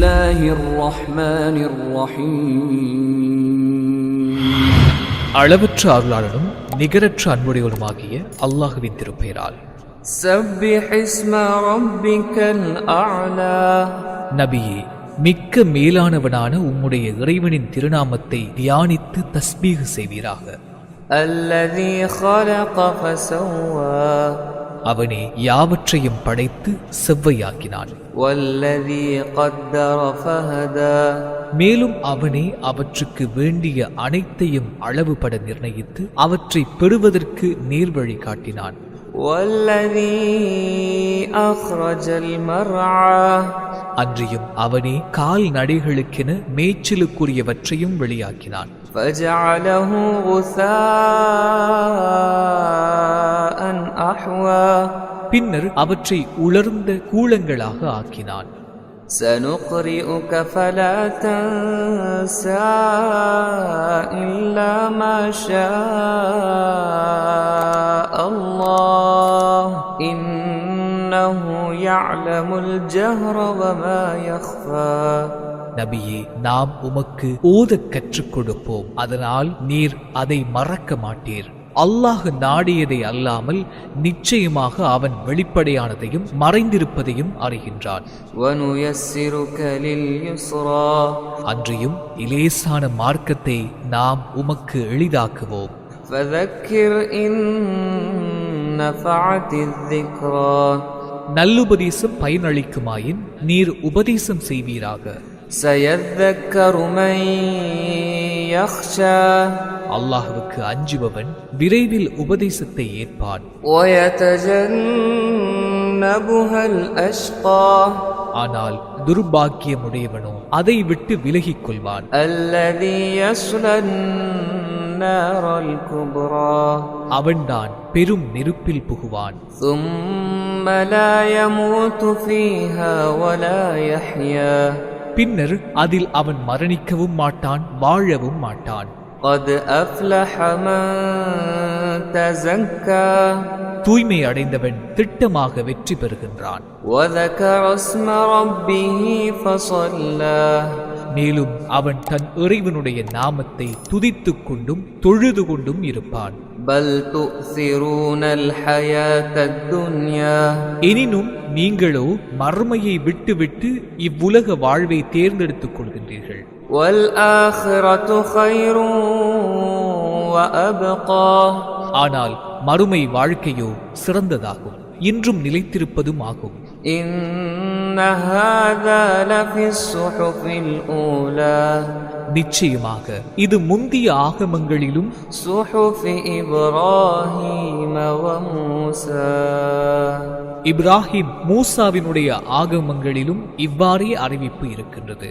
Bismillahir Rahmanir Rahim. அளவற்ற அருளாளனும் நிகரற்ற அன்புடையவனுமாகிய அல்லாஹுவின் திருப்பெயரால். சப்பிஹ் இஸ்ம ரப்பிக்கல் அஅலா. நபியே, மிக்க மேலானவனான உம்முடைய இறைவனின் திருநாமத்தை தியானித்து தஸ்பீஹ் செய்வீராக. அல்லதீ خلق فسوى. அவனே யாவற்றையும் படைத்து செவ்வையாக்கினான். வல்லதீ قدر فهدى. மேலும் அவனே அவற்றுக்கு வேண்டிய அனைத்தையும் அளவுபட நிர்ணயித்து அவற்றை பெறுவதற்கு நேர்வழி காட்டினான். வல்லதீ அக்ரஜல் மர்ஆ. அன்றியும் அவனே கால்நடைகளுக்கென மேய்ச்சலுக்குரியவற்றையும் வெளியாக்கினான். ஃபஜஅலஹு குஸாஅன் அஹ்வா. பின்னர் அவற்றை உலர்ந்த கூளங்களாக ஆக்கினான். سنقرئك فلا تنسى إلا ما شاء الله إنه يعلم الجهر وما يخفى. நபியே, நாம் உமக்கு ஓதக் கற்றுக் கொடுப்போம், அதனால் நீர் அதை மறக்க மாட்டீர். அல்லாஹ் நாடியதை அல்லாமல் நிச்சயமாக அவன் வெளிப்படையானதையும் மறைந்திருப்பதையும் அறிகின்றான். அன்றியும் இலேசான மார்க்கத்தை நாம் உமக்கு எளிதாக்குவோம். நல்லுபதேசம் பயனளிக்குமாயின் நீர் உபதேசம் செய்வீராக. அல்லாஹ்வுக்கு அஞ்சுபவன் விரைவில் உபதேசத்தை ஏற்பான். ஆனால் துர்பாக்கியமுடையவனோ அதை விட்டு விலகிக் கொள்வான். அவன்தான் பெரும் நெருப்பில் புகுவான். பின்னர் அதில் அவன் மரணிக்கவும் மாட்டான், வாழவும் மாட்டான். தூய்மை அடைந்தவன் திட்டமாக வெற்றி பெறுகின்றான். மேலும் அவன் தன் இறைவனுடைய நாமத்தை துதித்துக் கொண்டும் தொழுது கொண்டும் இருப்பான். எனினும் நீங்களோ மர்மையை விட்டுவிட்டு இவ்வுலக வாழ்வை தேர்ந்தெடுத்துக் கொள்கின்றீர்கள். ஆனால் மறுமை வாழ்க்கையோ சிறந்ததாகும், இன்றும் நிலைத்திருப்பதும் ஆகும். நிச்சயமாக இது முந்திய ஆகமங்களிலும் இப்ராஹிம் மூசாவினுடைய ஆகமங்களிலும் இவ்வாறே அறிவிப்பு இருக்கின்றது.